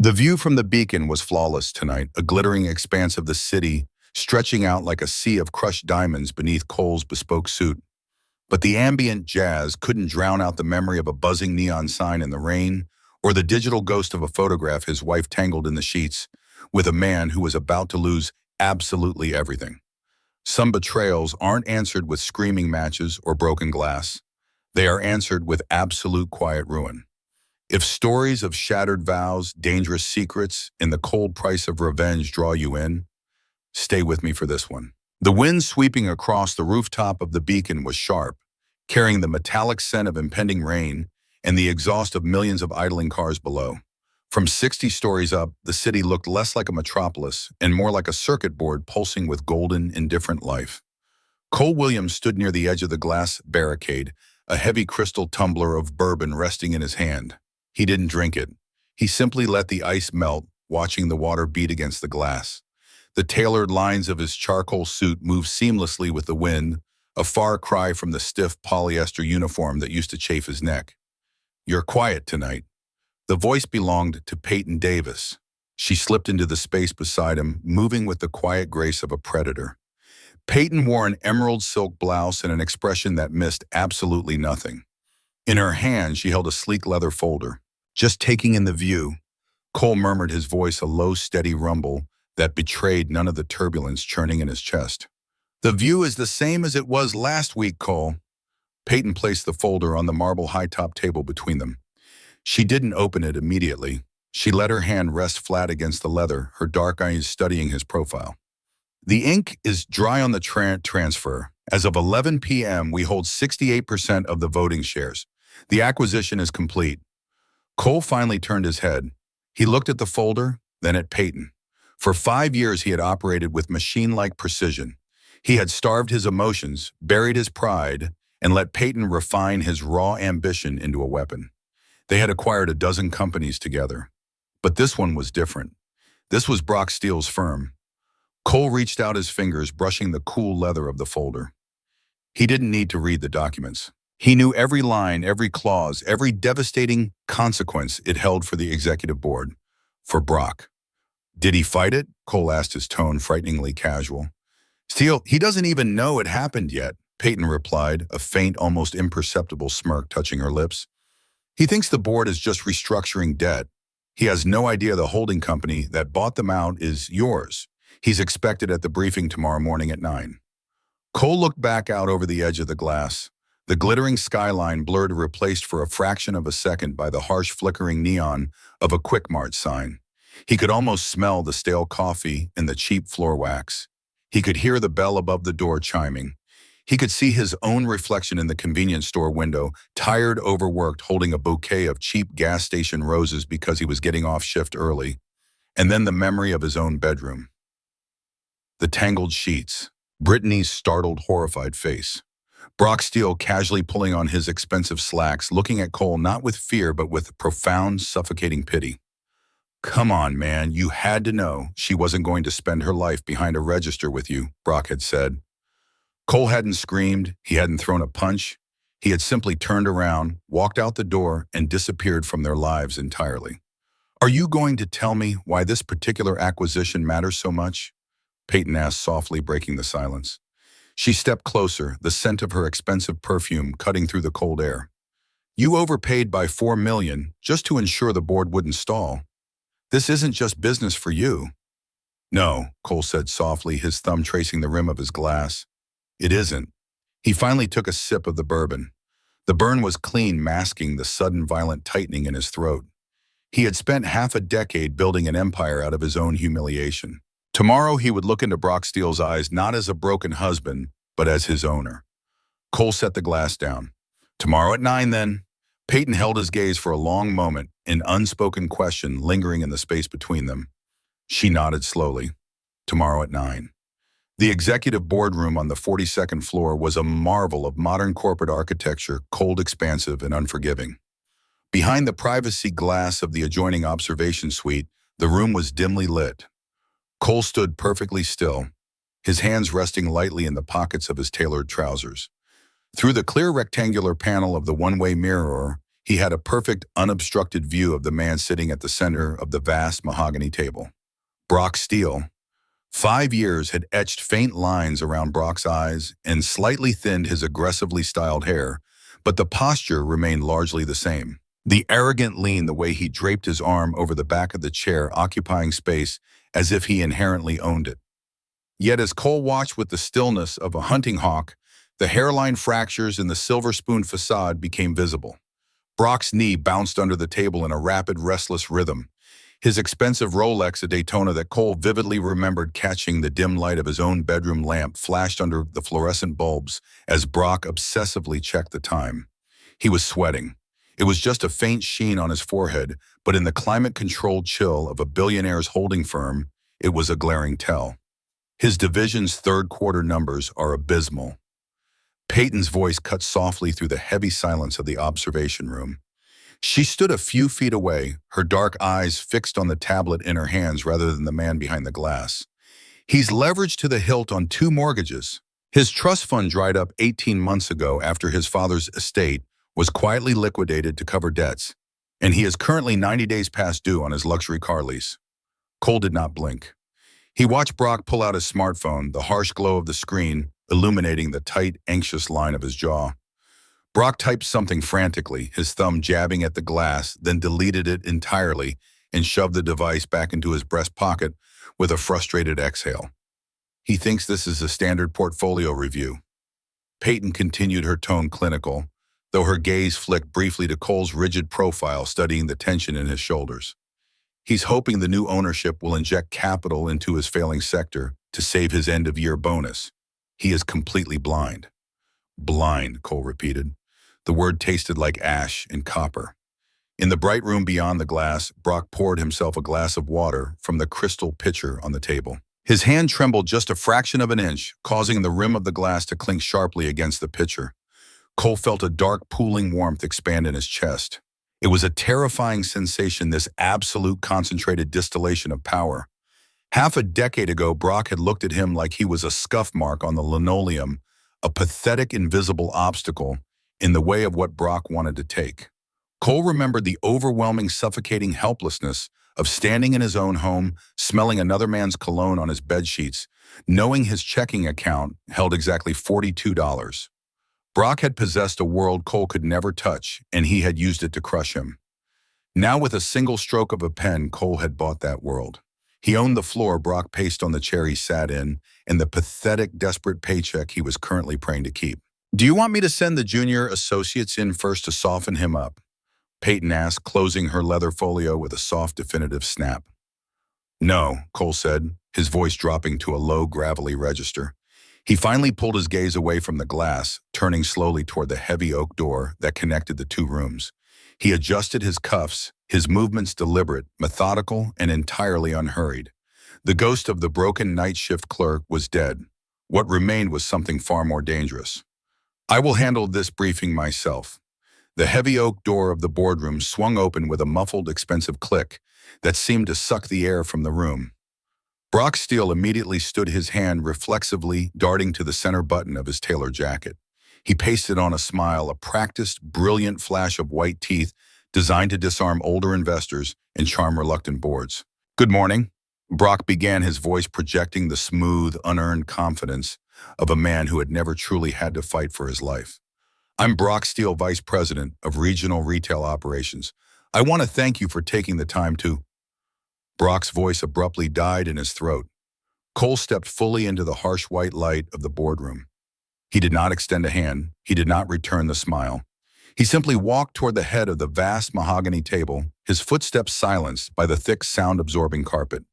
The view from the beacon was flawless tonight, a glittering expanse of the city stretching out like a sea of crushed diamonds beneath Cole's bespoke suit. But the ambient jazz couldn't drown out the memory of a buzzing neon sign in the rain or the digital ghost of a photograph his wife tangled in the sheets with a man who was about to lose absolutely everything. Some betrayals aren't answered with screaming matches or broken glass. They are answered with absolute quiet ruin. If stories of shattered vows, dangerous secrets, and the cold price of revenge draw you in, stay with me for this one. The wind sweeping across the rooftop of the beacon was sharp, carrying the metallic scent of impending rain and the exhaust of millions of idling cars below. From 60 stories up, the city looked less like a metropolis and more like a circuit board pulsing with golden, indifferent life. Cole Williams stood near the edge of the glass barricade, a heavy crystal tumbler of bourbon resting in his hand. He didn't drink it. He simply let the ice melt, watching the water beat against the glass. The tailored lines of his charcoal suit moved seamlessly with the wind, a far cry from the stiff polyester uniform that used to chafe his neck. "You're quiet tonight." The voice belonged to Peyton Davis. She slipped into the space beside him, moving with the quiet grace of a predator. Peyton wore an emerald silk blouse and an expression that missed absolutely nothing. In her hand, she held a sleek leather folder. "Just taking in the view." Cole murmured, his voice a low, steady rumble that betrayed none of the turbulence churning in his chest. "The view is the same as it was last week, Cole." Peyton placed the folder on the marble high-top table between them. She didn't open it immediately. She let her hand rest flat against the leather, her dark eyes studying his profile. "The ink is dry on the transfer. As of 11 p.m., we hold 68% of the voting shares. The acquisition is complete." Cole finally turned his head. He looked at the folder, then at Peyton. For 5 years, he had operated with machine-like precision. He had starved his emotions, buried his pride, and let Peyton refine his raw ambition into a weapon. They had acquired a dozen companies together. But this one was different. This was Brock Steele's firm. Cole reached out his fingers, brushing the cool leather of the folder. He didn't need to read the documents. He knew every line, every clause, every devastating consequence it held for the executive board. For Brock. "Did he fight it?" Cole asked, his tone frighteningly casual. "Steele, he doesn't even know it happened yet," Peyton replied, a faint, almost imperceptible smirk touching her lips. "He thinks the board is just restructuring debt. He has no idea the holding company that bought them out is yours. He's expected at the briefing tomorrow morning at 9. Cole looked back out over the edge of the glass. The glittering skyline blurred, replaced for a fraction of a second by the harsh flickering neon of a Quick Mart sign. He could almost smell the stale coffee and the cheap floor wax. He could hear the bell above the door chiming. He could see his own reflection in the convenience store window, tired, overworked, holding a bouquet of cheap gas station roses because he was getting off shift early. And then the memory of his own bedroom. The tangled sheets. Brittany's startled, horrified face. Brock Steele casually pulling on his expensive slacks, looking at Cole not with fear but with profound, suffocating pity. "Come on, man, you had to know she wasn't going to spend her life behind a register with you," Brock had said. Cole hadn't screamed, he hadn't thrown a punch. He had simply turned around, walked out the door, and disappeared from their lives entirely. "Are you going to tell me why this particular acquisition matters so much?" Peyton asked softly, breaking the silence. She stepped closer, the scent of her expensive perfume cutting through the cold air. "You overpaid by $4 million just to ensure the board wouldn't stall. This isn't just business for you." "No," Cole said softly, his thumb tracing the rim of his glass. "It isn't." He finally took a sip of the bourbon. The burn was clean, masking the sudden violent tightening in his throat. He had spent half a decade building an empire out of his own humiliation. Tomorrow he would look into Brock Steele's eyes not as a broken husband, but as his owner. Cole set the glass down. "Tomorrow at 9, then." Peyton held his gaze for a long moment, an unspoken question lingering in the space between them. She nodded slowly. "Tomorrow at 9. The executive boardroom on the 42nd floor was a marvel of modern corporate architecture, cold, expansive, and unforgiving. Behind the privacy glass of the adjoining observation suite, the room was dimly lit. Cole stood perfectly still, his hands resting lightly in the pockets of his tailored trousers. Through the clear rectangular panel of the one-way mirror, He had a perfect, unobstructed view of the man sitting at the center of the vast mahogany table. Brock Steele. 5 years had etched faint lines around Brock's eyes and slightly thinned his aggressively styled hair, but the posture remained largely the same. The arrogant lean, the way he draped his arm over the back of the chair, occupying space as if he inherently owned it. Yet as Cole watched with the stillness of a hunting hawk, the hairline fractures in the silver spoon facade became visible. Brock's knee bounced under the table in a rapid, restless rhythm. His expensive Rolex, a Daytona that Cole vividly remembered catching the dim light of his own bedroom lamp, flashed under the fluorescent bulbs as Brock obsessively checked the time. He was sweating. It was just a faint sheen on his forehead, but in the climate-controlled chill of a billionaire's holding firm, it was a glaring tell. His division's third-quarter numbers are abysmal. Peyton's voice cut softly through the heavy silence of the observation room. She stood a few feet away, her dark eyes fixed on the tablet in her hands rather than the man behind the glass. He's leveraged to the hilt on 2 mortgages. His trust fund dried up 18 months ago after his father's estate was quietly liquidated to cover debts, and he is currently 90 days past due on his luxury car lease. Cole did not blink. He watched Brock pull out his smartphone, the harsh glow of the screen illuminating the tight, anxious line of his jaw. Brock typed something frantically, his thumb jabbing at the glass, then deleted it entirely and shoved the device back into his breast pocket with a frustrated exhale. He thinks this is a standard portfolio review. Peyton continued, her tone clinical, though her gaze flicked briefly to Cole's rigid profile, studying the tension in his shoulders. He's hoping the new ownership will inject capital into his failing sector to save his end-of-year bonus. He is completely blind. Blind, Cole repeated. The word tasted like ash and copper. In the bright room beyond the glass, Brock poured himself a glass of water from the crystal pitcher on the table. His hand trembled just a fraction of an inch, causing the rim of the glass to clink sharply against the pitcher. Cole felt a dark, pooling warmth expand in his chest. It was a terrifying sensation, this absolute concentrated distillation of power. Half a decade ago, Brock had looked at him like he was a scuff mark on the linoleum, a pathetic, invisible obstacle in the way of what Brock wanted to take. Cole remembered the overwhelming, suffocating helplessness of standing in his own home, smelling another man's cologne on his bedsheets, knowing his checking account held exactly $42. Brock had possessed a world Cole could never touch, and he had used it to crush him. Now, with a single stroke of a pen, Cole had bought that world. He owned the floor Brock paced on the chair he sat in, and the pathetic, desperate paycheck he was currently praying to keep. "Do you want me to send the junior associates in first to soften him up?" Peyton asked, closing her leather folio with a soft, definitive snap. "No," Cole said, his voice dropping to a low, gravelly register. He finally pulled his gaze away from the glass, turning slowly toward the heavy oak door that connected the 2 rooms. He adjusted his cuffs, his movements deliberate, methodical, and entirely unhurried. The ghost of the broken night shift clerk was dead. What remained was something far more dangerous. "I will handle this briefing myself." The heavy oak door of the boardroom swung open with a muffled, expensive click that seemed to suck the air from the room. Brock Steele immediately stood, his hand reflexively darting to the center button of his tailored jacket. He pasted on a smile, a practiced, brilliant flash of white teeth designed to disarm older investors and charm reluctant boards. "Good morning," Brock began, his voice projecting the smooth, unearned confidence of a man who had never truly had to fight for his life. "I'm Brock Steele, Vice President of Regional Retail Operations. I want to thank you for taking the time to—" Brock's voice abruptly died in his throat. Cole stepped fully into the harsh white light of the boardroom. He did not extend a hand. He did not return the smile. He simply walked toward the head of the vast mahogany table, his footsteps silenced by the thick, sound-absorbing carpet.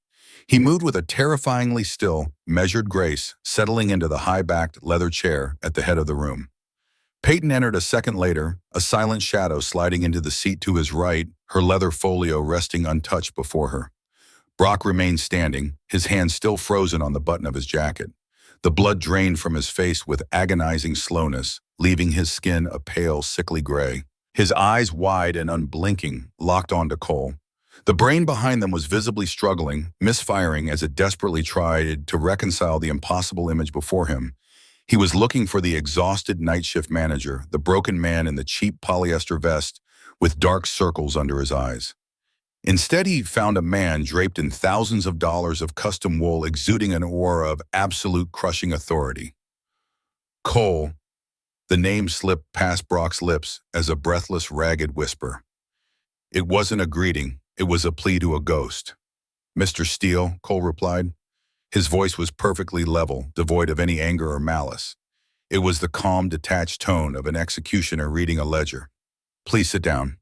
He moved with a terrifyingly still, measured grace, settling into the high-backed leather chair at the head of the room. Peyton entered a second later, a silent shadow sliding into the seat to his right, her leather folio resting untouched before her. Brock remained standing, his hand still frozen on the button of his jacket. The blood drained from his face with agonizing slowness, leaving his skin a pale, sickly gray. His eyes, wide and unblinking, locked onto Cole. The brain behind them was visibly struggling, misfiring as it desperately tried to reconcile the impossible image before him. He was looking for the exhausted night shift manager, the broken man in the cheap polyester vest with dark circles under his eyes. Instead, he found a man draped in thousands of dollars of custom wool exuding an aura of absolute crushing authority. Cole, the name slipped past Brock's lips as a breathless, ragged whisper. It wasn't a greeting, it was a plea to a ghost. "Mr. Steele," Cole replied. His voice was perfectly level, devoid of any anger or malice. It was the calm, detached tone of an executioner reading a ledger. "Please sit down."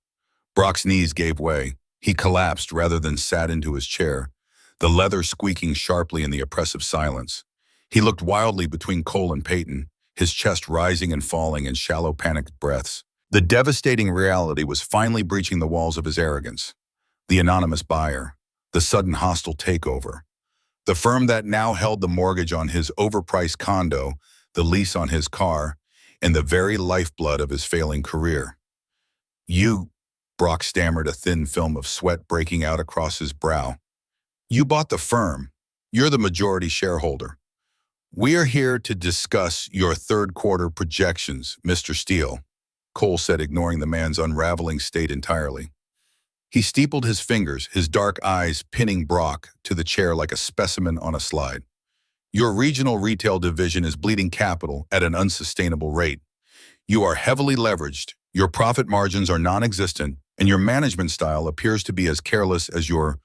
Brock's knees gave way. He collapsed rather than sat into his chair, the leather squeaking sharply in the oppressive silence. He looked wildly between Cole and Peyton, his chest rising and falling in shallow, panicked breaths. The devastating reality was finally breaching the walls of his arrogance. The anonymous buyer, the sudden hostile takeover, the firm that now held the mortgage on his overpriced condo, the lease on his car, and the very lifeblood of his failing career. "You," Brock stammered, a thin film of sweat breaking out across his brow. "You bought the firm. You're the majority shareholder. We are here to discuss your third quarter projections, Mr. Steele," Cole said, ignoring the man's unraveling state entirely. He steepled his fingers, his dark eyes pinning Brock to the chair like a specimen on a slide. "Your regional retail division is bleeding capital at an unsustainable rate. You are heavily leveraged, your profit margins are non-existent, and your management style appears to be as careless as your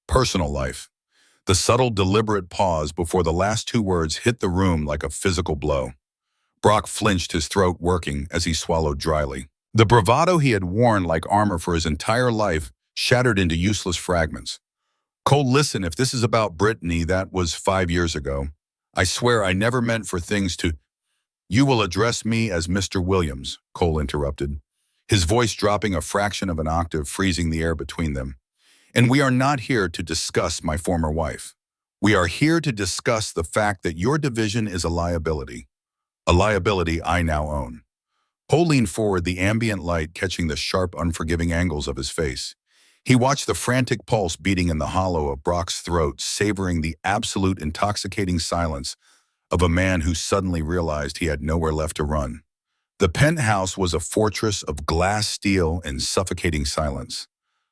personal life." The subtle, deliberate pause before the last two words hit the room like a physical blow. Brock flinched, his throat working as he swallowed dryly. The bravado he had worn like armor for his entire life shattered into useless fragments. "Cole, listen, if this is about Brittany, that was 5 years ago. I swear I never meant for things to—" "You will address me as Mr. Williams," Cole interrupted, his voice dropping a fraction of an octave, freezing the air between them. "And we are not here to discuss my former wife. We are here to discuss the fact that your division is a liability I now own." Cole leaned forward, the ambient light catching the sharp, unforgiving angles of his face. He watched the frantic pulse beating in the hollow of Brock's throat, savoring the absolute intoxicating silence of a man who suddenly realized he had nowhere left to run. The penthouse was a fortress of glass, steel, and suffocating silence.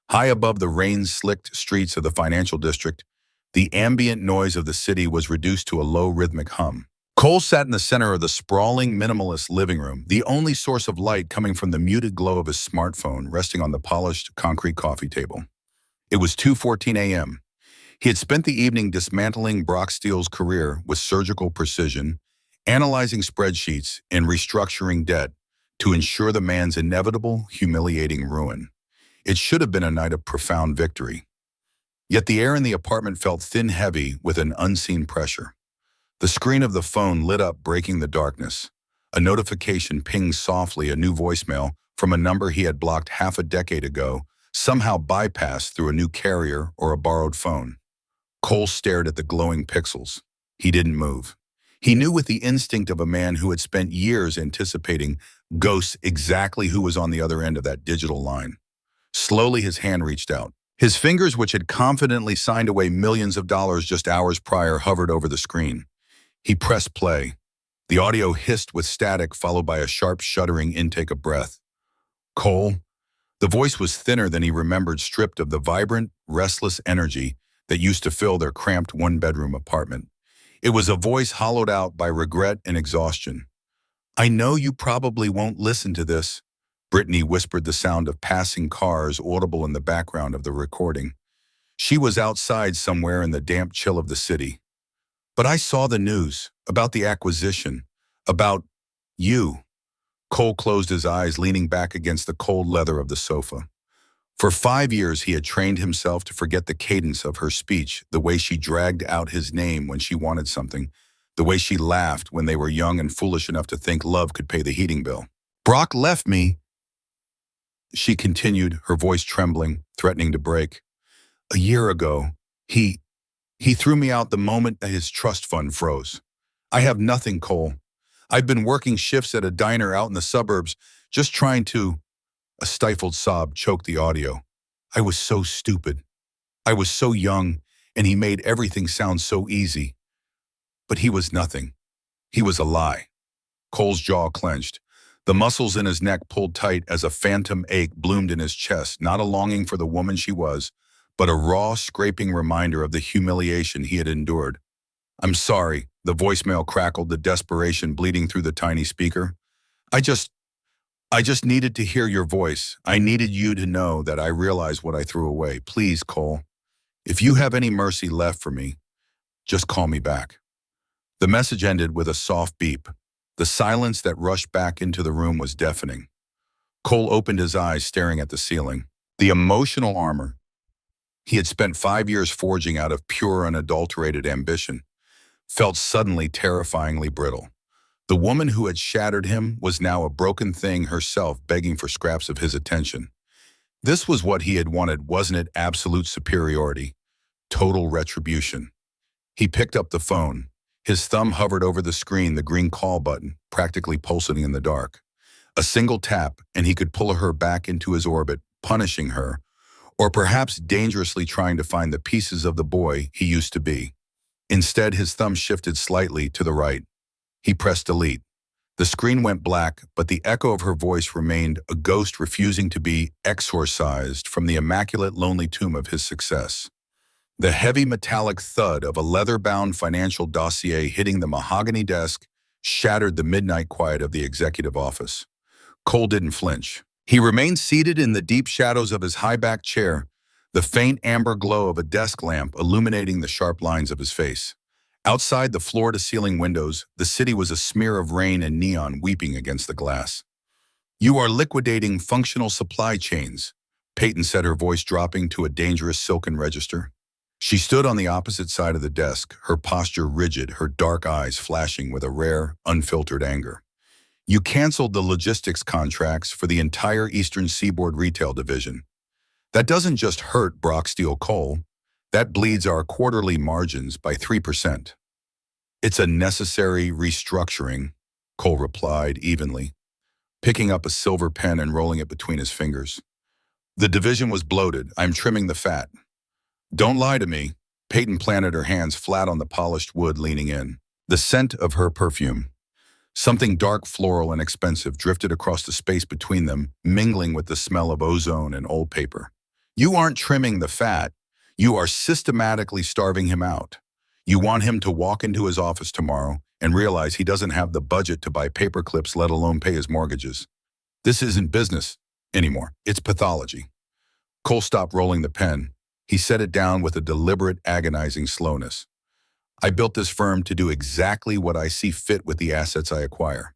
High above the rain-slicked streets of the financial district, the ambient noise of the city was reduced to a low, rhythmic hum. Cole sat in the center of the sprawling, minimalist living room, the only source of light coming from the muted glow of his smartphone resting on the polished concrete coffee table. It was 2:14 a.m. He had spent the evening dismantling Brock Steele's career with surgical precision, analyzing spreadsheets and restructuring debt to ensure the man's inevitable, humiliating ruin. It should have been a night of profound victory. Yet the air in the apartment felt thin, heavy with an unseen pressure. The screen of the phone lit up, breaking the darkness. A notification pinged softly, a new voicemail from a number he had blocked half a decade ago, somehow bypassed through a new carrier or a borrowed phone. Cole stared at the glowing pixels. He didn't move. He knew with the instinct of a man who had spent years anticipating ghosts exactly who was on the other end of that digital line. Slowly, his hand reached out. His fingers, which had confidently signed away millions of dollars just hours prior, hovered over the screen. He pressed play. The audio hissed with static, followed by a sharp, shuddering intake of breath. "Cole?" The voice was thinner than he remembered, stripped of the vibrant, restless energy that used to fill their cramped one-bedroom apartment. It was a voice hollowed out by regret and exhaustion. "I know you probably won't listen to this," Brittany whispered, the sound of passing cars audible in the background of the recording. She was outside somewhere in the damp chill of the city. "But I saw the news about the acquisition, about you." Cole closed his eyes, leaning back against the cold leather of the sofa. For 5 years, he had trained himself to forget the cadence of her speech, the way she dragged out his name when she wanted something, the way she laughed when they were young and foolish enough to think love could pay the heating bill. "Brock left me," she continued, her voice trembling, threatening to break. "A year ago, he threw me out the moment that his trust fund froze. I have nothing, Cole. I've been working shifts at a diner out in the suburbs, just trying to—" A stifled sob choked the audio. "I was so stupid. I was so young, and he made everything sound so easy. But he was nothing. He was a lie." Cole's jaw clenched. The muscles in his neck pulled tight as a phantom ache bloomed in his chest, not a longing for the woman she was, but a raw, scraping reminder of the humiliation he had endured. "I'm sorry," the voicemail crackled, the desperation bleeding through the tiny speaker. I just, I just needed to hear your voice. I needed you to know that I realized what I threw away. Please, Cole, if you have any mercy left for me, just call me back." The message ended with a soft beep. The silence that rushed back into the room was deafening. Cole opened his eyes, staring at the ceiling. The emotional armor he had spent 5 years forging out of pure, unadulterated ambition felt suddenly terrifyingly brittle. The woman who had shattered him was now a broken thing herself, begging for scraps of his attention. This was what he had wanted, wasn't it? Absolute superiority, total retribution. He picked up the phone. His thumb hovered over the screen, the green call button, practically pulsating in the dark. A single tap, and he could pull her back into his orbit, punishing her, or perhaps dangerously trying to find the pieces of the boy he used to be. Instead, his thumb shifted slightly to the right. He pressed delete. The screen went black, but the echo of her voice remained, a ghost refusing to be exorcised from the immaculate, lonely tomb of his success. The heavy metallic thud of a leather-bound financial dossier hitting the mahogany desk shattered the midnight quiet of the executive office. Cole didn't flinch. He remained seated in the deep shadows of his high-backed chair, the faint amber glow of a desk lamp illuminating the sharp lines of his face. Outside the floor-to-ceiling windows, the city was a smear of rain and neon weeping against the glass. "You are liquidating functional supply chains," Peyton said, her voice dropping to a dangerous silken register. She stood on the opposite side of the desk, her posture rigid, her dark eyes flashing with a rare, unfiltered anger. "You canceled the logistics contracts for the entire Eastern Seaboard Retail Division. That doesn't just hurt Brock Steel Coal. That bleeds our quarterly margins by 3%. "It's a necessary restructuring," Cole replied evenly, picking up a silver pen and rolling it between his fingers. "The division was bloated. I'm trimming the fat." "Don't lie to me." Peyton planted her hands flat on the polished wood, leaning in. The scent of her perfume, something dark, floral, and expensive, drifted across the space between them, mingling with the smell of ozone and old paper. "You aren't trimming the fat. You are systematically starving him out. You want him to walk into his office tomorrow and realize he doesn't have the budget to buy paper clips, let alone pay his mortgages. This isn't business anymore. It's pathology." Cole stopped rolling the pen. He set it down with a deliberate, agonizing slowness. "I built this firm to do exactly what I see fit with the assets I acquire."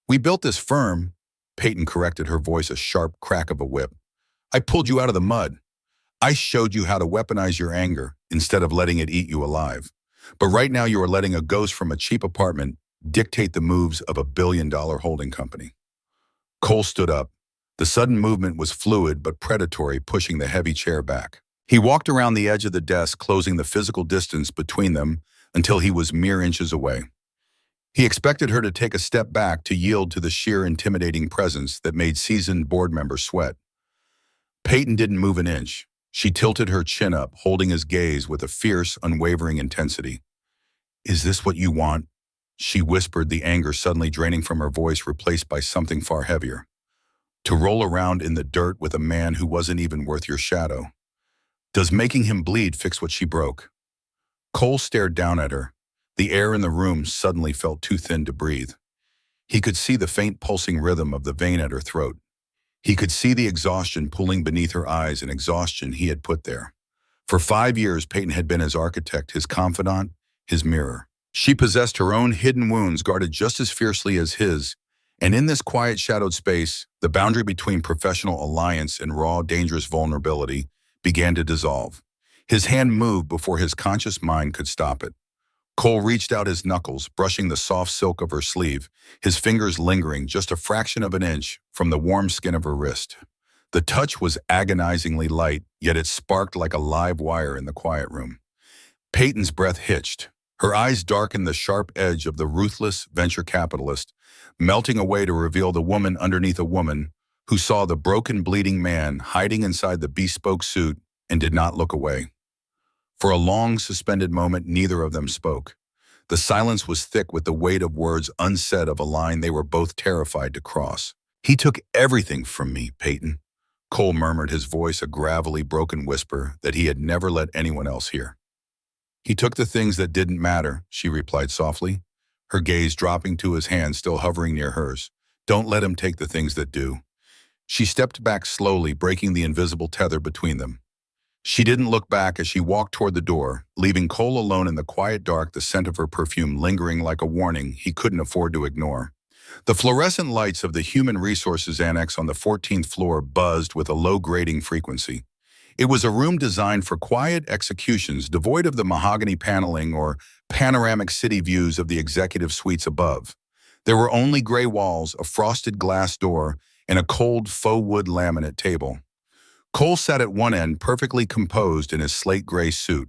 "We built this firm," Peyton corrected, her voice a sharp crack of a whip. "I pulled you out of the mud. I showed you how to weaponize your anger instead of letting it eat you alive. But right now you are letting a ghost from a cheap apartment dictate the moves of a billion-dollar holding company." Cole stood up. The sudden movement was fluid but predatory, pushing the heavy chair back. He walked around the edge of the desk, closing the physical distance between them until he was mere inches away. He expected her to take a step back, to yield to the sheer intimidating presence that made seasoned board members sweat. Peyton didn't move an inch. She tilted her chin up, holding his gaze with a fierce, unwavering intensity. "Is this what you want?" she whispered, the anger suddenly draining from her voice, replaced by something far heavier. "To roll around in the dirt with a man who wasn't even worth your shadow? Does making him bleed fix what she broke?" Cole stared down at her. The air in the room suddenly felt too thin to breathe. He could see the faint pulsing rhythm of the vein at her throat. He could see the exhaustion pooling beneath her eyes, an exhaustion he had put there. For 5 years, Peyton had been his architect, his confidant, his mirror. She possessed her own hidden wounds, guarded just as fiercely as his, and in this quiet, shadowed space, the boundary between professional alliance and raw, dangerous vulnerability began to dissolve. His hand moved before his conscious mind could stop it. Cole reached out his knuckles, brushing the soft silk of her sleeve, his fingers lingering just a fraction of an inch from the warm skin of her wrist. The touch was agonizingly light, yet it sparked like a live wire in the quiet room. Peyton's breath hitched. Her eyes darkened, the sharp edge of the ruthless venture capitalist, melting away to reveal the woman underneath, a woman who saw the broken, bleeding man hiding inside the bespoke suit and did not look away. For a long, suspended moment, neither of them spoke. The silence was thick with the weight of words unsaid of a line they were both terrified to cross. "He took everything from me, Peyton." Cole murmured, his voice a gravelly, broken whisper that he had never let anyone else hear. "He took the things that didn't matter," she replied softly, her gaze dropping to his hand still hovering near hers. "Don't let him take the things that do." She stepped back slowly, breaking the invisible tether between them. She didn't look back as she walked toward the door, leaving Cole alone in the quiet dark, the scent of her perfume lingering like a warning he couldn't afford to ignore. The fluorescent lights of the Human Resources Annex on the 14th floor buzzed with a low grating frequency. It was a room designed for quiet executions, devoid of the mahogany paneling or panoramic city views of the executive suites above. There were only gray walls, a frosted glass door, and a cold faux wood laminate table. Cole sat at one end, perfectly composed in his slate gray suit.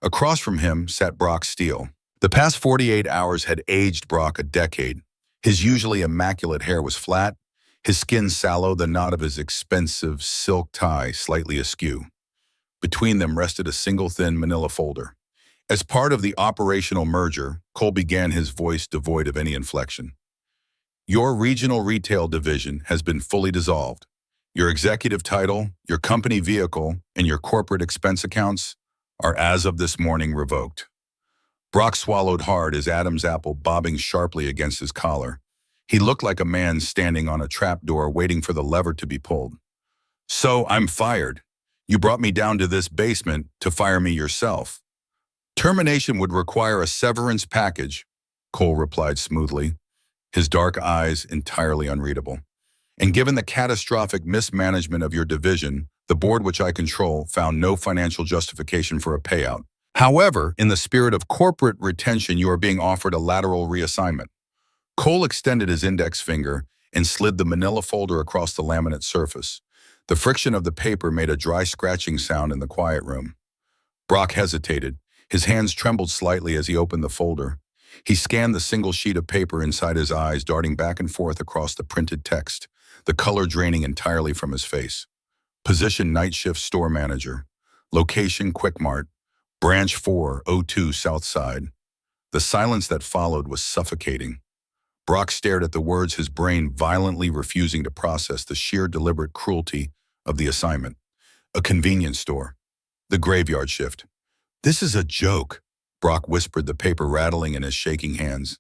Across from him sat Brock Steele. The past 48 hours had aged Brock a decade. His usually immaculate hair was flat, his skin sallow, the knot of his expensive silk tie slightly askew. Between them rested a single thin manila folder. As part of the operational merger, Cole began, his voice devoid of any inflection. "Your regional retail division has been fully dissolved. Your executive title, your company vehicle, and your corporate expense accounts are as of this morning revoked." Brock swallowed hard, his Adam's apple bobbing sharply against his collar. He looked like a man standing on a trapdoor waiting for the lever to be pulled. "So I'm fired. You brought me down to this basement to fire me yourself." "Termination would require a severance package," Cole replied smoothly, his dark eyes entirely unreadable. "And given the catastrophic mismanagement of your division, the board which I control found no financial justification for a payout. However, in the spirit of corporate retention, you are being offered a lateral reassignment." Cole extended his index finger and slid the manila folder across the laminate surface. The friction of the paper made a dry scratching sound in the quiet room. Brock hesitated. His hands trembled slightly as he opened the folder. He scanned the single sheet of paper inside, his eyes darting back and forth across the printed text, the color draining entirely from his face. Position: night shift store manager. Location: Quick Mart. Branch 402 South Side. The silence that followed was suffocating. Brock stared at the words, his brain violently refusing to process the sheer deliberate cruelty of the assignment. A convenience store. The graveyard shift. "This is a joke," Brock whispered, the paper rattling in his shaking hands.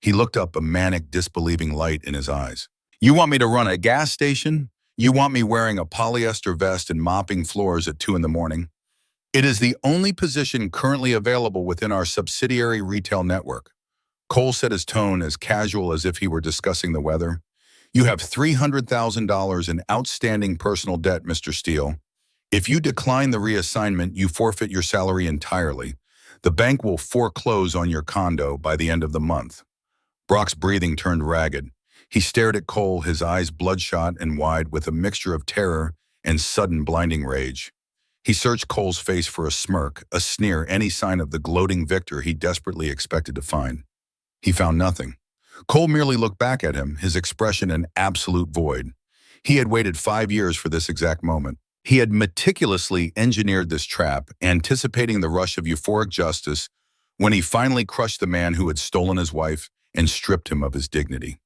He looked up, a manic, disbelieving light in his eyes. "You want me to run a gas station? You want me wearing a polyester vest and mopping floors at 2 in the morning? It is the only position currently available within our subsidiary retail network." Cole set his tone as casual as if he were discussing the weather. "You have $300,000 in outstanding personal debt, Mr. Steele. If you decline the reassignment, you forfeit your salary entirely. The bank will foreclose on your condo by the end of the month." Brock's breathing turned ragged. He stared at Cole, his eyes bloodshot and wide with a mixture of terror and sudden blinding rage. He searched Cole's face for a smirk, a sneer, any sign of the gloating victor he desperately expected to find. He found nothing. Cole merely looked back at him, his expression an absolute void. He had waited 5 years for this exact moment. He had meticulously engineered this trap, anticipating the rush of euphoric justice when he finally crushed the man who had stolen his wife and stripped him of his dignity.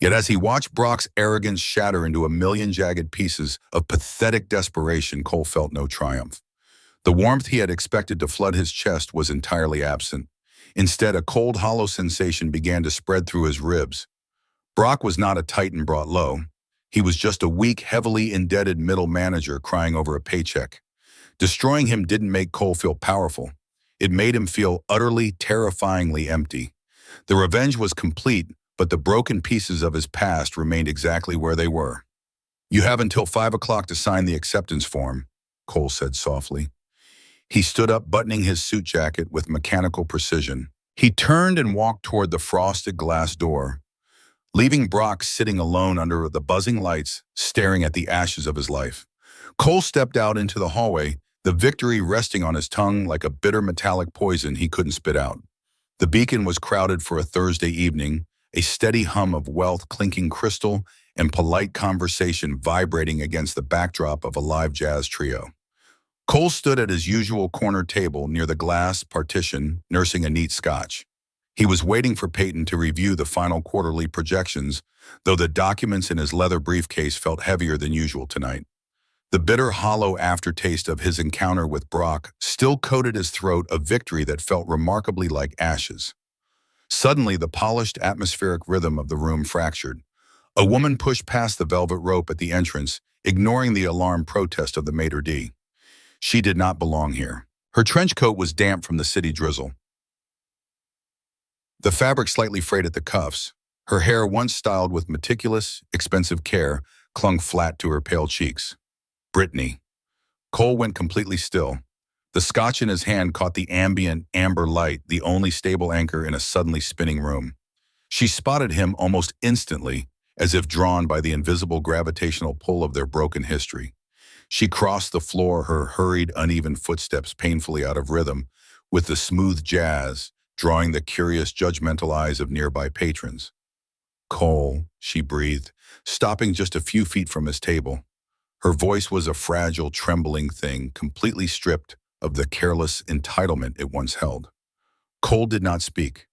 Yet as he watched Brock's arrogance shatter into a million jagged pieces of pathetic desperation, Cole felt no triumph. The warmth he had expected to flood his chest was entirely absent. Instead, a cold, hollow sensation began to spread through his ribs. Brock was not a titan brought low. He was just a weak, heavily indebted middle manager crying over a paycheck. Destroying him didn't make Cole feel powerful. It made him feel utterly, terrifyingly empty. The revenge was complete, but the broken pieces of his past remained exactly where they were. "You have until 5 o'clock to sign the acceptance form," Cole said softly. He stood up, buttoning his suit jacket with mechanical precision. He turned and walked toward the frosted glass door, leaving Brock sitting alone under the buzzing lights, staring at the ashes of his life. Cole stepped out into the hallway, the victory resting on his tongue like a bitter metallic poison he couldn't spit out. The beacon was crowded for a Thursday evening, a steady hum of wealth clinking crystal and polite conversation vibrating against the backdrop of a live jazz trio. Cole stood at his usual corner table near the glass partition, nursing a neat scotch. He was waiting for Peyton to review the final quarterly projections, though the documents in his leather briefcase felt heavier than usual tonight. The bitter, hollow aftertaste of his encounter with Brock still coated his throat, a victory that felt remarkably like ashes. Suddenly, the polished, atmospheric rhythm of the room fractured. A woman pushed past the velvet rope at the entrance, ignoring the alarmed protest of the maitre d'. She did not belong here. Her trench coat was damp from the city drizzle, the fabric slightly frayed at the cuffs. Her hair, once styled with meticulous, expensive care, clung flat to her pale cheeks. Brittany. Cole went completely still. The scotch in his hand caught the ambient, amber light, the only stable anchor in a suddenly spinning room. She spotted him almost instantly, as if drawn by the invisible gravitational pull of their broken history. She crossed the floor, her hurried, uneven footsteps painfully out of rhythm with the smooth jazz, drawing the curious, judgmental eyes of nearby patrons. "Cole," she breathed, stopping just a few feet from his table. Her voice was a fragile, trembling thing, completely stripped of the careless entitlement it once held. Cole did not speak.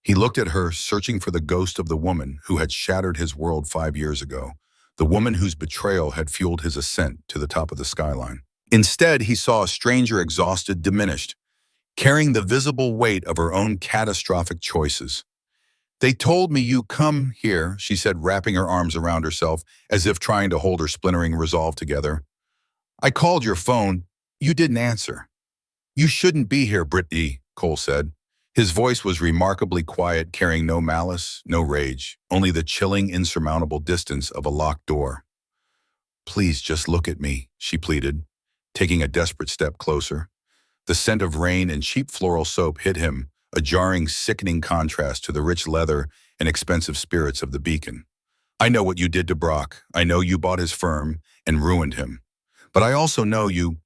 He looked at her, searching for the ghost of the woman who had shattered his world 5 years ago, the woman whose betrayal had fueled his ascent to the top of the skyline. Instead, he saw a stranger, exhausted, diminished, carrying the visible weight of her own catastrophic choices. "They told me you come here," she said, wrapping her arms around herself as if trying to hold her splintering resolve together. "I called your phone. You didn't answer." "You shouldn't be here, Brittany," Cole said. His voice was remarkably quiet, carrying no malice, no rage, only the chilling, insurmountable distance of a locked door. "Please just look at me," she pleaded, taking a desperate step closer. The scent of rain and cheap floral soap hit him, a jarring, sickening contrast to the rich leather and expensive spirits of the Beacon. "I know what you did to Brock. I know you bought his firm and ruined him. But I also know you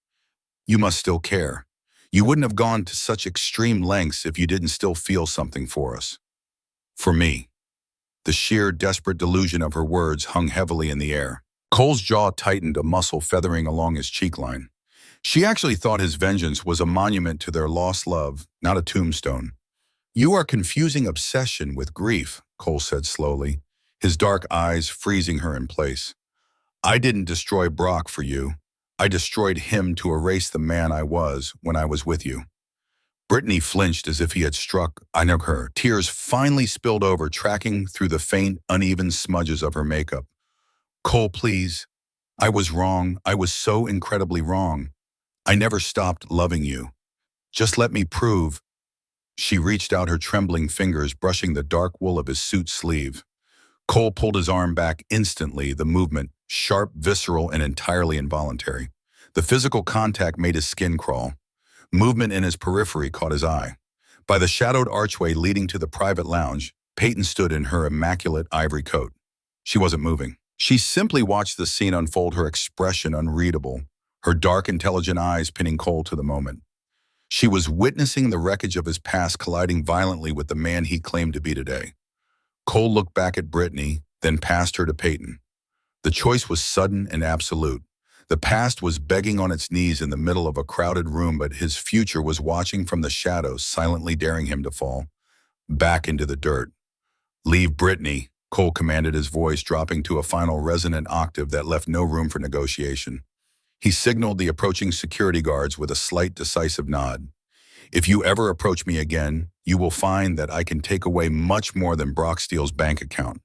must still care. You wouldn't have gone to such extreme lengths if you didn't still feel something for us. For me." The sheer, desperate delusion of her words hung heavily in the air. Cole's jaw tightened, a muscle feathering along his cheekline. She actually thought his vengeance was a monument to their lost love, not a tombstone. "You are confusing obsession with grief," Cole said slowly, his dark eyes freezing her in place. "I didn't destroy Brock for you. I destroyed him to erase the man I was when I was with you." Brittany flinched as if he had struck. I know her. Tears finally spilled over, tracking through the faint, uneven smudges of her makeup. "Cole, please. I was wrong. I was so incredibly wrong. I never stopped loving you. Just let me prove." She reached out, her trembling fingers brushing the dark wool of his suit sleeve. Cole pulled his arm back instantly, the movement sharp, visceral, and entirely involuntary. The physical contact made his skin crawl. Movement in his periphery caught his eye. By the shadowed archway leading to the private lounge, Peyton stood in her immaculate ivory coat. She wasn't moving. She simply watched the scene unfold, her expression unreadable, her dark, intelligent eyes pinning Cole to the moment. She was witnessing the wreckage of his past colliding violently with the man he claimed to be today. Cole looked back at Brittany, then past her to Peyton. The choice was sudden and absolute. The past was begging on its knees in the middle of a crowded room, but his future was watching from the shadows, silently daring him to fall back into the dirt. "Leave, Brittany," Cole commanded, his voice dropping to a final resonant octave that left no room for negotiation. He signaled the approaching security guards with a slight, decisive nod. "If you ever approach me again, you will find that I can take away much more than Brock Steele's bank account."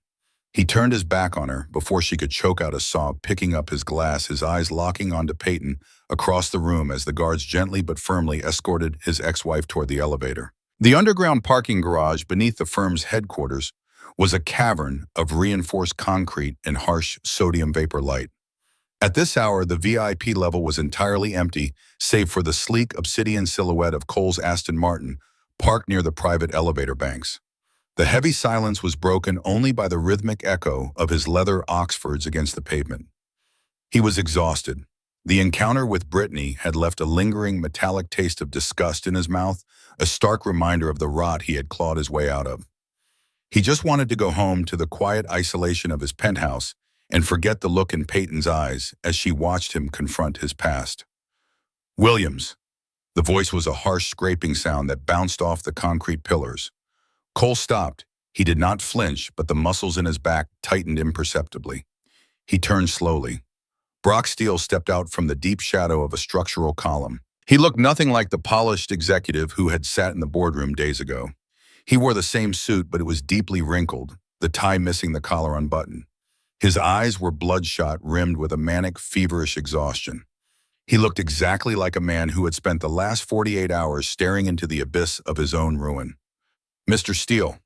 He turned his back on her before she could choke out a sob, picking up his glass, his eyes locking onto Peyton across the room as the guards gently but firmly escorted his ex-wife toward the elevator. The underground parking garage beneath the firm's headquarters was a cavern of reinforced concrete and harsh sodium vapor light. At this hour, the VIP level was entirely empty, save for the sleek obsidian silhouette of Cole's Aston Martin, parked near the private elevator banks. The heavy silence was broken only by the rhythmic echo of his leather Oxfords against the pavement. He was exhausted. The encounter with Brittany had left a lingering metallic taste of disgust in his mouth, a stark reminder of the rot he had clawed his way out of. He just wanted to go home to the quiet isolation of his penthouse and forget the look in Peyton's eyes as she watched him confront his past. "Williams." The voice was a harsh, scraping sound that bounced off the concrete pillars. Cole stopped. He did not flinch, but the muscles in his back tightened imperceptibly. He turned slowly. Brock Steele stepped out from the deep shadow of a structural column. He looked nothing like the polished executive who had sat in the boardroom days ago. He wore the same suit, but it was deeply wrinkled, the tie missing the collar unbuttoned. His eyes were bloodshot, rimmed with a manic, feverish exhaustion. He looked exactly like a man who had spent the last 48 hours staring into the abyss of his own ruin. "Mr. Steele,"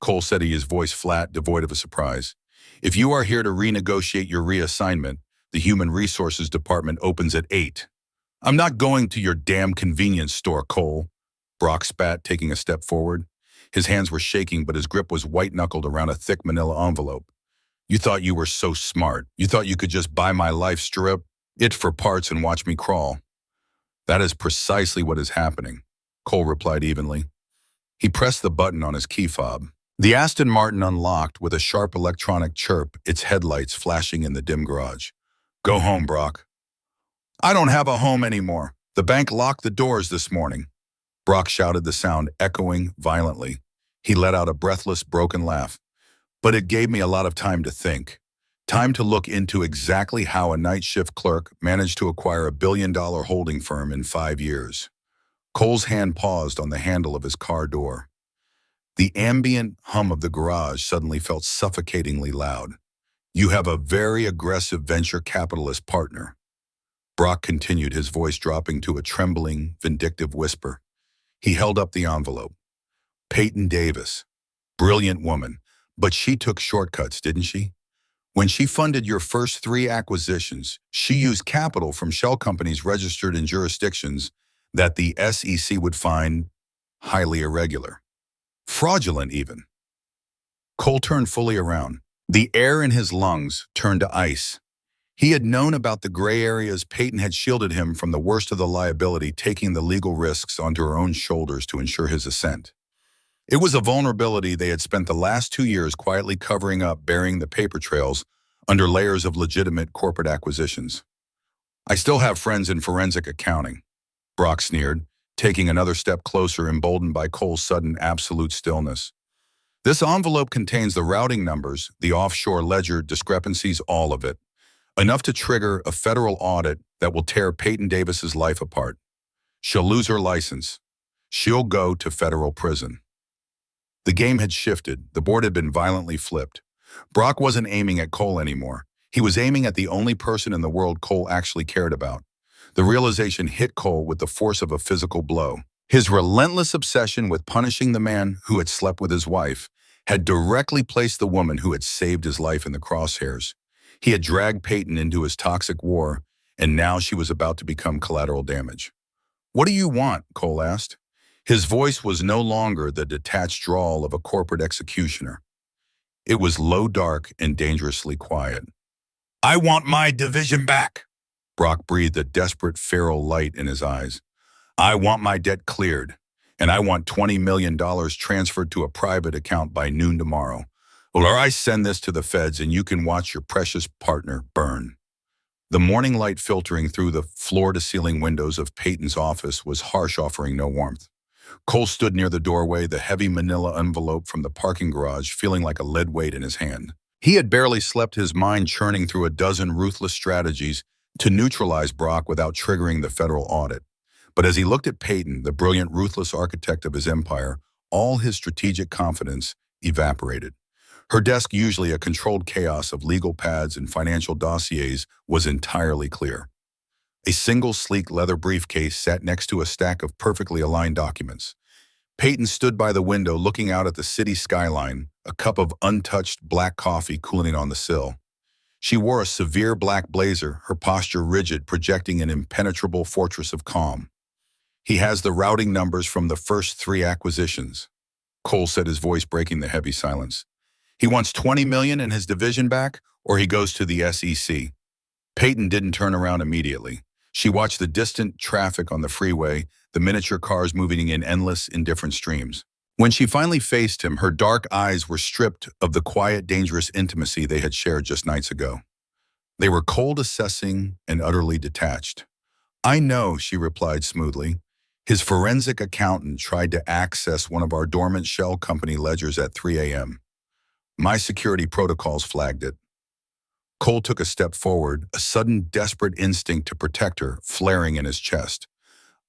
Cole said, his voice flat, devoid of a surprise, "if you are here to renegotiate your reassignment, the Human Resources Department opens at 8. "I'm not going to your damn convenience store, Cole," Brock spat, taking a step forward. His hands were shaking, but his grip was white-knuckled around a thick manila envelope. "You thought you were so smart. You thought you could just buy my life, strip it for parts and watch me crawl." "That is precisely what is happening," Cole replied evenly. He pressed the button on his key fob. The Aston Martin unlocked with a sharp electronic chirp, its headlights flashing in the dim garage. "Go home, Brock." "I don't have a home anymore. The bank locked the doors this morning." Brock shouted, the sound echoing violently. He let out a breathless, broken laugh. "But it gave me a lot of time to think. Time to look into exactly how a night shift clerk managed to acquire a billion-dollar holding firm in 5 years." Cole's hand paused on the handle of his car door. The ambient hum of the garage suddenly felt suffocatingly loud. "You have a very aggressive venture capitalist partner." Brock continued, his voice dropping to a trembling, vindictive whisper. He held up the envelope. "Peyton Davis. Brilliant woman. But she took shortcuts, didn't she? When she funded your first 3 acquisitions, she used capital from shell companies registered in jurisdictions that the SEC would find highly irregular. Fraudulent, even." Cole turned fully around. The air in his lungs turned to ice. He had known about the gray areas. Peyton had shielded him from the worst of the liability, taking the legal risks onto her own shoulders to ensure his ascent. It was a vulnerability they had spent the last 2 years quietly covering up, burying the paper trails under layers of legitimate corporate acquisitions. "I still have friends in forensic accounting," Brock sneered, taking another step closer, emboldened by Cole's sudden absolute stillness. "This envelope contains the routing numbers, the offshore ledger discrepancies, all of it. Enough to trigger a federal audit that will tear Peyton Davis's life apart. She'll lose her license. She'll go to federal prison." The game had shifted. The board had been violently flipped. Brock wasn't aiming at Cole anymore. He was aiming at the only person in the world Cole actually cared about. The realization hit Cole with the force of a physical blow. His relentless obsession with punishing the man who had slept with his wife had directly placed the woman who had saved his life in the crosshairs. He had dragged Peyton into his toxic war, and now she was about to become collateral damage. "What do you want?" Cole asked. His voice was no longer the detached drawl of a corporate executioner. It was low, dark, and dangerously quiet. "I want my division back." Brock breathed, a desperate, feral light in his eyes. "I want my debt cleared, and I want $20 million transferred to a private account by noon tomorrow. Or I send this to the feds and you can watch your precious partner burn." The morning light filtering through the floor-to-ceiling windows of Peyton's office was harsh, offering no warmth. Cole stood near the doorway, the heavy manila envelope from the parking garage feeling like a lead weight in his hand. He had barely slept, his mind churning through a dozen ruthless strategies to neutralize Brock without triggering the federal audit. But as he looked at Peyton, the brilliant, ruthless architect of his empire, all his strategic confidence evaporated. Her desk, usually a controlled chaos of legal pads and financial dossiers, was entirely clear. A single sleek leather briefcase sat next to a stack of perfectly aligned documents. Peyton stood by the window looking out at the city skyline, a cup of untouched black coffee cooling on the sill. She wore a severe black blazer, her posture rigid, projecting an impenetrable fortress of calm. "He has the routing numbers from the first 3 acquisitions," Cole said, his voice breaking the heavy silence. "He wants $20 million in his division back, or he goes to the SEC. Peyton didn't turn around immediately. She watched the distant traffic on the freeway, the miniature cars moving in endless, indifferent streams. When she finally faced him, her dark eyes were stripped of the quiet, dangerous intimacy they had shared just nights ago. They were cold, assessing, and utterly detached. "I know," she replied smoothly. His forensic accountant tried to access one of our dormant shell company ledgers at 3 a.m. My security protocols flagged it. Cole took a step forward, a sudden desperate instinct to protect her flaring in his chest.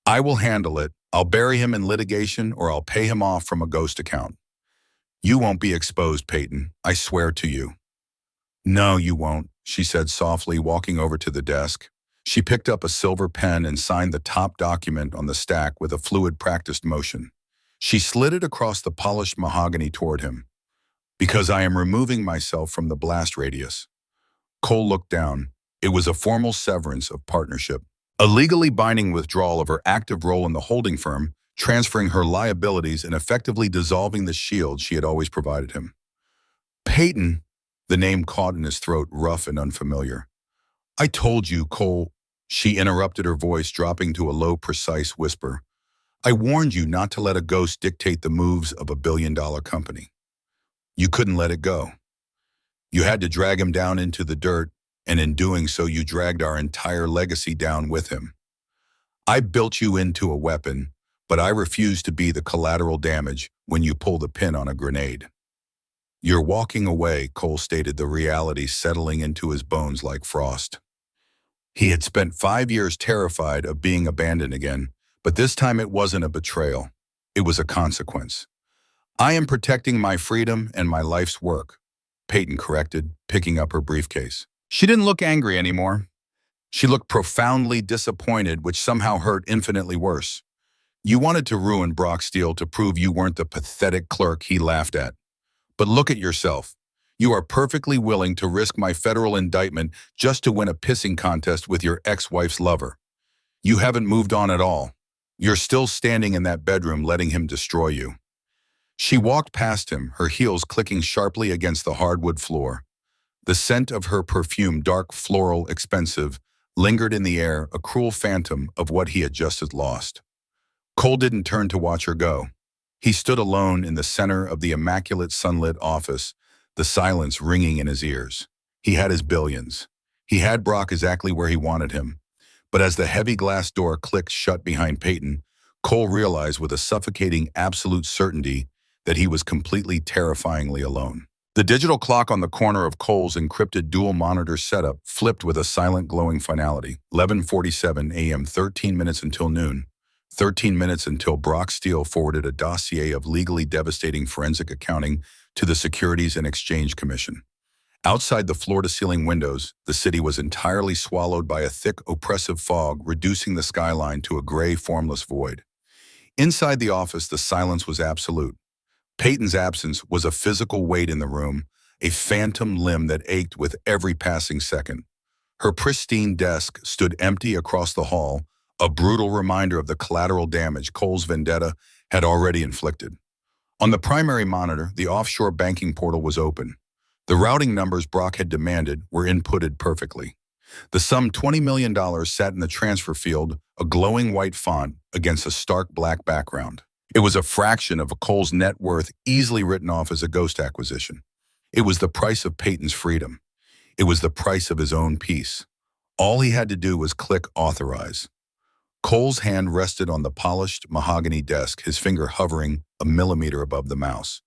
I will handle it. I'll bury him in litigation or I'll pay him off from a ghost account. You won't be exposed, Peyton. I swear to you. No, you won't, she said softly, walking over to the desk. She picked up a silver pen and signed the top document on the stack with a fluid, practiced motion. She slid it across the polished mahogany toward him. Because I am removing myself from the blast radius. Cole looked down. It was a formal severance of partnership. A legally binding withdrawal of her active role in the holding firm, transferring her liabilities and effectively dissolving the shield she had always provided him. Peyton, the name caught in his throat, rough and unfamiliar. I told you, Cole, she interrupted, her voice dropping to a low, precise whisper. I warned you not to let a ghost dictate the moves of a billion-dollar company. You couldn't let it go. You had to drag him down into the dirt, and in doing so you dragged our entire legacy down with him. I built you into a weapon, but I refuse to be the collateral damage when you pull the pin on a grenade. You're walking away, Cole stated, the reality settling into his bones like frost. He had spent 5 years terrified of being abandoned again, but this time it wasn't a betrayal. It was a consequence. I am protecting my freedom and my life's work, Peyton corrected, picking up her briefcase. She didn't look angry anymore. She looked profoundly disappointed, which somehow hurt infinitely worse. You wanted to ruin Brock Steele to prove you weren't the pathetic clerk he laughed at. But look at yourself. You are perfectly willing to risk my federal indictment just to win a pissing contest with your ex-wife's lover. You haven't moved on at all. You're still standing in that bedroom letting him destroy you. She walked past him, her heels clicking sharply against the hardwood floor. The scent of her perfume, dark, floral, expensive, lingered in the air, a cruel phantom of what he had just lost. Cole didn't turn to watch her go. He stood alone in the center of the immaculate sunlit office, the silence ringing in his ears. He had his billions. He had Brock exactly where he wanted him. But as the heavy glass door clicked shut behind Peyton, Cole realized with a suffocating absolute certainty that he was completely terrifyingly alone. The digital clock on the corner of Cole's encrypted dual-monitor setup flipped with a silent, glowing finality. 11:47 a.m., 13 minutes until noon. 13 minutes until Brock Steele forwarded a dossier of legally devastating forensic accounting to the Securities and Exchange Commission. Outside the floor-to-ceiling windows, the city was entirely swallowed by a thick, oppressive fog, reducing the skyline to a gray, formless void. Inside the office, the silence was absolute. Peyton's absence was a physical weight in the room, a phantom limb that ached with every passing second. Her pristine desk stood empty across the hall, a brutal reminder of the collateral damage Cole's vendetta had already inflicted. On the primary monitor, the offshore banking portal was open. The routing numbers Brock had demanded were inputted perfectly. The sum $20 million sat in the transfer field, a glowing white font against a stark black background. It was a fraction of Cole's net worth, easily written off as a ghost acquisition. It was the price of Peyton's freedom. It was the price of his own peace. All he had to do was click authorize. Cole's hand rested on the polished mahogany desk, his finger hovering a millimeter above the mouse.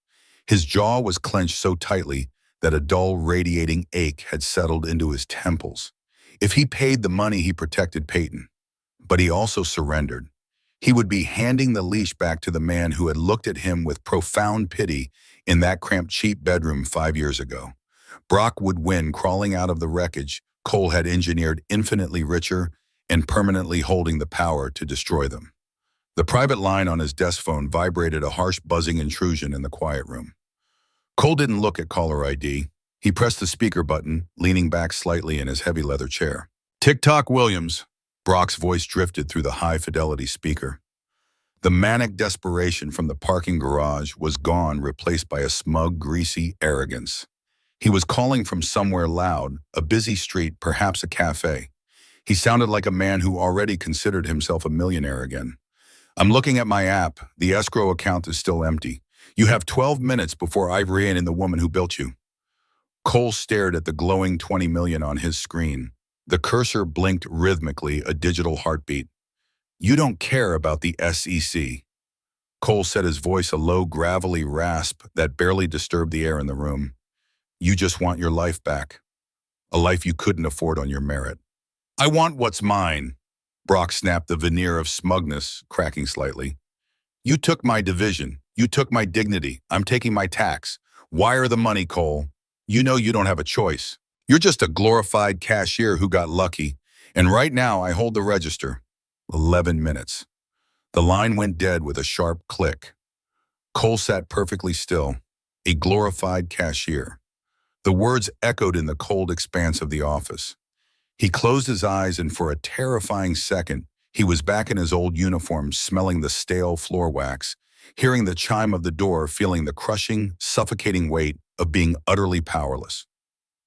His jaw was clenched so tightly that a dull, radiating ache had settled into his temples. If he paid the money, he protected Peyton. But he also surrendered. He would be handing the leash back to the man who had looked at him with profound pity in that cramped, cheap bedroom 5 years ago. Brock would win, crawling out of the wreckage Cole had engineered, infinitely richer and permanently holding the power to destroy them. The private line on his desk phone vibrated, a harsh, buzzing intrusion in the quiet room. Cole didn't look at caller ID. He pressed the speaker button, leaning back slightly in his heavy leather chair. "Tick-tock, Williams." Brock's voice drifted through the high-fidelity speaker. The manic desperation from the parking garage was gone, replaced by a smug, greasy arrogance. He was calling from somewhere loud, a busy street, perhaps a cafe. He sounded like a man who already considered himself a millionaire again. "I'm looking at my app. The escrow account is still empty. You have 12 minutes before I rein in the woman who built you." Cole stared at the glowing 20 million on his screen. The cursor blinked rhythmically, a digital heartbeat. You don't care about the SEC. Cole set his voice a low, gravelly rasp that barely disturbed the air in the room. You just want your life back. A life you couldn't afford on your merit. I want what's mine. Brock snapped, the veneer of smugness cracking slightly. You took my division. You took my dignity. I'm taking my tax. Wire the money, Cole. You know you don't have a choice. You're just a glorified cashier who got lucky. And right now I hold the register. 11 minutes. The line went dead with a sharp click. Cole sat perfectly still. A glorified cashier. The words echoed in the cold expanse of the office. He closed his eyes, and for a terrifying second, he was back in his old uniform, smelling the stale floor wax, hearing the chime of the door, feeling the crushing, suffocating weight of being utterly powerless.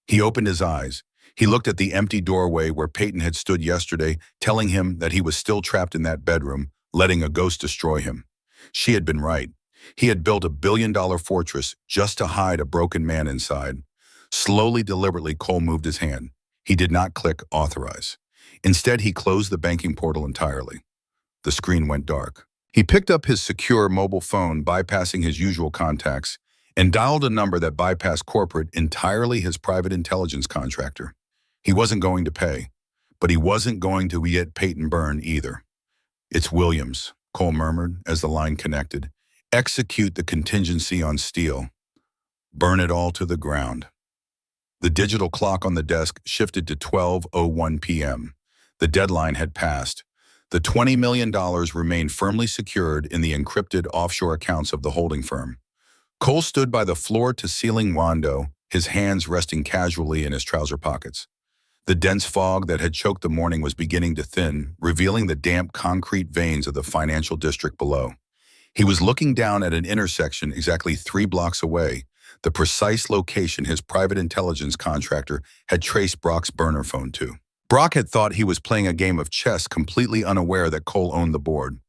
He opened his eyes. He looked at the empty doorway where Peyton had stood yesterday, telling him that he was still trapped in that bedroom, letting a ghost destroy him. She had been right. He had built a billion-dollar fortress just to hide a broken man inside. Slowly, deliberately, Cole moved his hand. He did not click authorize. Instead, he closed the banking portal entirely. The screen went dark. He picked up his secure mobile phone, bypassing his usual contacts, and dialed a number that bypassed corporate, entirely his private intelligence contractor. He wasn't going to pay, but he wasn't going to get Peyton Byrne either. It's Williams, Cole murmured as the line connected. Execute the contingency on steel. Burn it all to the ground. The digital clock on the desk shifted to 12:01 p.m. The deadline had passed. The $20 million remained firmly secured in the encrypted offshore accounts of the holding firm. Cole stood by the floor-to-ceiling window, his hands resting casually in his trouser pockets. The dense fog that had choked the morning was beginning to thin, revealing the damp concrete veins of the financial district below. He was looking down at an intersection exactly 3 blocks away, the precise location his private intelligence contractor had traced Brock's burner phone to. Brock had thought he was playing a game of chess, completely unaware that Cole owned the board.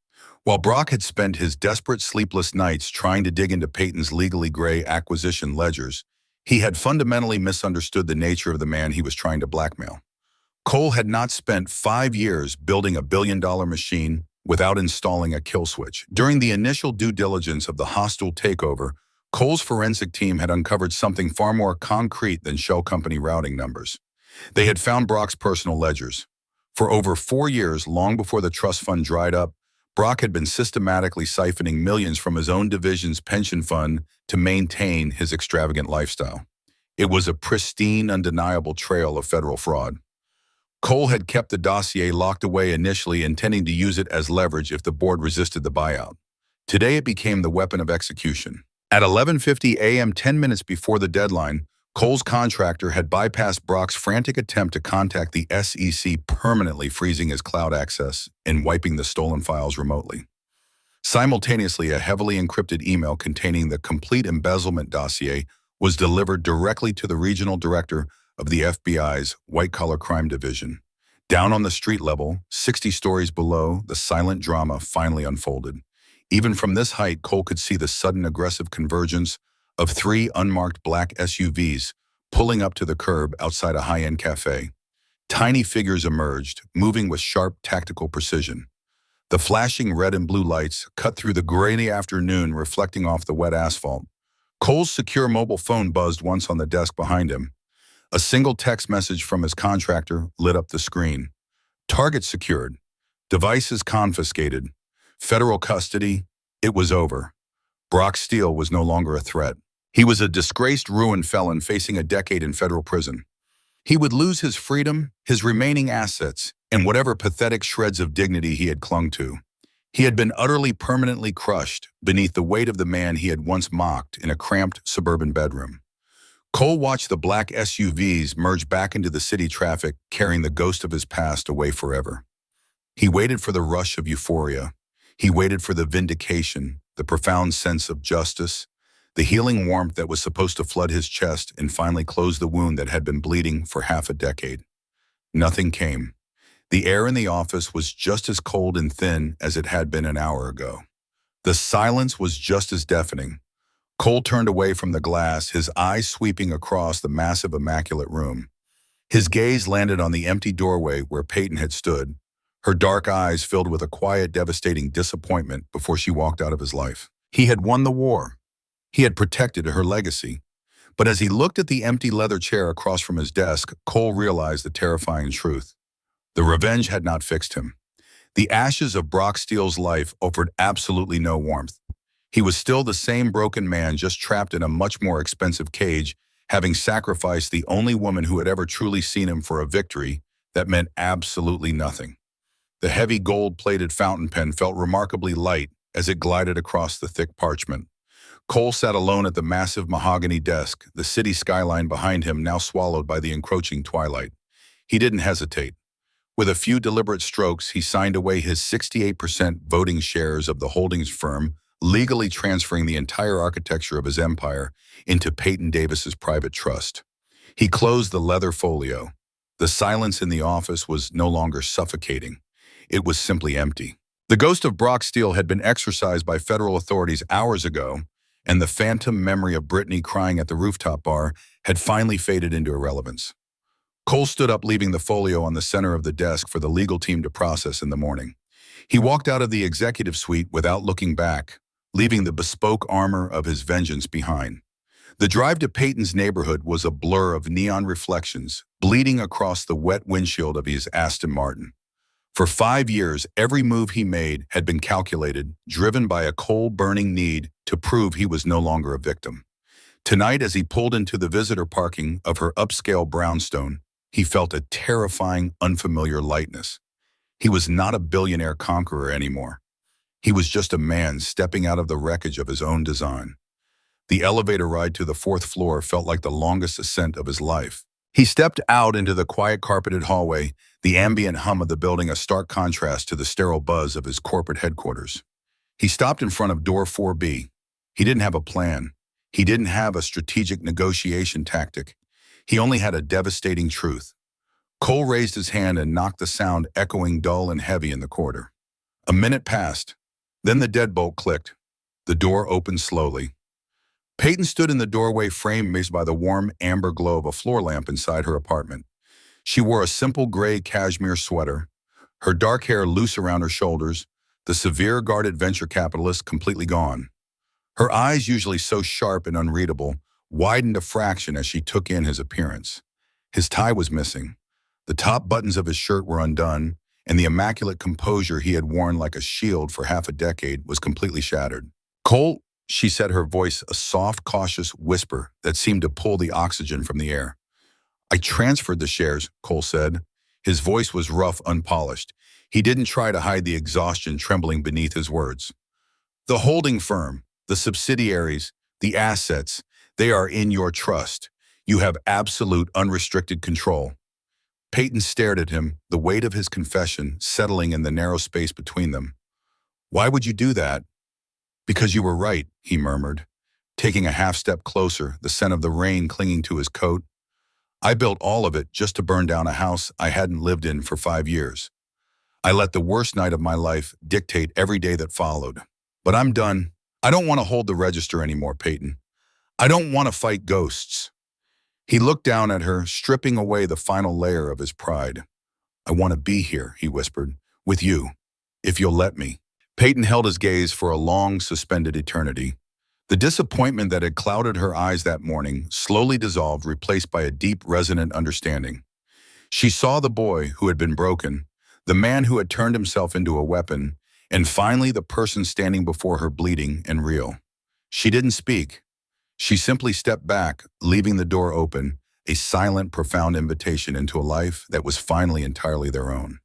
While Brock had spent his desperate sleepless nights trying to dig into Peyton's legally gray acquisition ledgers, he had fundamentally misunderstood the nature of the man he was trying to blackmail. Cole had not spent 5 years building a billion-dollar machine without installing a kill switch. During the initial due diligence of the hostile takeover, Cole's forensic team had uncovered something far more concrete than shell company routing numbers. They had found Brock's personal ledgers. For over 4 years, long before the trust fund dried up, Brock had been systematically siphoning millions from his own division's pension fund to maintain his extravagant lifestyle. It was a pristine, undeniable trail of federal fraud. Cole had kept the dossier locked away initially, intending to use it as leverage if the board resisted the buyout. Today it became the weapon of execution. At 11:50 a.m., 10 minutes before the deadline, Cole's contractor had bypassed Brock's frantic attempt to contact the SEC, permanently freezing his cloud access and wiping the stolen files remotely. Simultaneously, a heavily encrypted email containing the complete embezzlement dossier was delivered directly to the regional director of the FBI's white-collar crime division. Down on the street level, 60 stories below, the silent drama finally unfolded. Even from this height, Cole could see the sudden aggressive convergence of 3 unmarked black SUVs pulling up to the curb outside a high-end cafe. Tiny figures emerged, moving with sharp tactical precision. The flashing red and blue lights cut through the grainy afternoon, reflecting off the wet asphalt. Cole's secure mobile phone buzzed once on the desk behind him. A single text message from his contractor lit up the screen. Target secured. Devices confiscated. Federal custody. It was over. Brock Steele was no longer a threat. He was a disgraced, ruined felon facing a decade in federal prison. He would lose his freedom, his remaining assets, and whatever pathetic shreds of dignity he had clung to. He had been utterly, permanently crushed beneath the weight of the man he had once mocked in a cramped suburban bedroom. Cole watched the black SUVs merge back into the city traffic, carrying the ghost of his past away forever. He waited for the rush of euphoria. He waited for the vindication, the profound sense of justice, the healing warmth that was supposed to flood his chest and finally close the wound that had been bleeding for half a decade. Nothing came. The air in the office was just as cold and thin as it had been an hour ago. The silence was just as deafening. Cole turned away from the glass, his eyes sweeping across the massive, immaculate room. His gaze landed on the empty doorway where Peyton had stood, her dark eyes filled with a quiet, devastating disappointment before she walked out of his life. He had won the war. He had protected her legacy. But as he looked at the empty leather chair across from his desk, Cole realized the terrifying truth. The revenge had not fixed him. The ashes of Brock Steele's life offered absolutely no warmth. He was still the same broken man, just trapped in a much more expensive cage, having sacrificed the only woman who had ever truly seen him for a victory that meant absolutely nothing. The heavy gold-plated fountain pen felt remarkably light as it glided across the thick parchment. Cole sat alone at the massive mahogany desk, the city skyline behind him now swallowed by the encroaching twilight. He didn't hesitate. With a few deliberate strokes, he signed away his 68% voting shares of the holdings firm, legally transferring the entire architecture of his empire into Peyton Davis's private trust. He closed the leather folio. The silence in the office was no longer suffocating. It was simply empty. The ghost of Brock Steele had been exorcised by federal authorities hours ago, and the phantom memory of Brittany crying at the rooftop bar had finally faded into irrelevance. Cole stood up, leaving the folio on the center of the desk for the legal team to process in the morning. He walked out of the executive suite without looking back, leaving the bespoke armor of his vengeance behind. The drive to Peyton's neighborhood was a blur of neon reflections, bleeding across the wet windshield of his Aston Martin. For 5 years, every move he made had been calculated, driven by a coal-burning need to prove he was no longer a victim. Tonight, as he pulled into the visitor parking of her upscale brownstone, he felt a terrifying, unfamiliar lightness. He was not a billionaire conqueror anymore. He was just a man stepping out of the wreckage of his own design. The elevator ride to the 4th floor felt like the longest ascent of his life. He stepped out into the quiet carpeted hallway, the ambient hum of the building a stark contrast to the sterile buzz of his corporate headquarters. He stopped in front of door 4B. He didn't have a plan. He didn't have a strategic negotiation tactic. He only had a devastating truth. Cole raised his hand and knocked the sound echoing dull and heavy in the corridor. A minute passed. Then the deadbolt clicked. The door opened slowly. Peyton stood in the doorway, framed by the warm amber glow of a floor lamp inside her apartment. She wore a simple gray cashmere sweater, her dark hair loose around her shoulders, the severe guarded venture capitalist completely gone. Her eyes, usually so sharp and unreadable, widened a fraction as she took in his appearance. His tie was missing. The top buttons of his shirt were undone, and the immaculate composure he had worn like a shield for half a decade was completely shattered. "Cole," she said, her voice a soft, cautious whisper that seemed to pull the oxygen from the air. "I transferred the shares," Cole said. His voice was rough, unpolished. He didn't try to hide the exhaustion trembling beneath his words. "The holding firm, the subsidiaries, the assets, they are in your trust. You have absolute, unrestricted control." Peyton stared at him, the weight of his confession settling in the narrow space between them. "Why would you do that?" "Because you were right," he murmured, taking a half step closer, the scent of the rain clinging to his coat. "I built all of it just to burn down a house I hadn't lived in for 5 years. I let the worst night of my life dictate every day that followed. But I'm done. I don't want to hold the register anymore, Peyton. I don't want to fight ghosts." He looked down at her, stripping away the final layer of his pride. "I want to be here," he whispered, "with you, if you'll let me." Peyton held his gaze for a long, suspended eternity. The disappointment that had clouded her eyes that morning slowly dissolved, replaced by a deep, resonant understanding. She saw the boy who had been broken, the man who had turned himself into a weapon, and finally the person standing before her bleeding and real. She didn't speak. She simply stepped back, leaving the door open, a silent, profound invitation into a life that was finally entirely their own.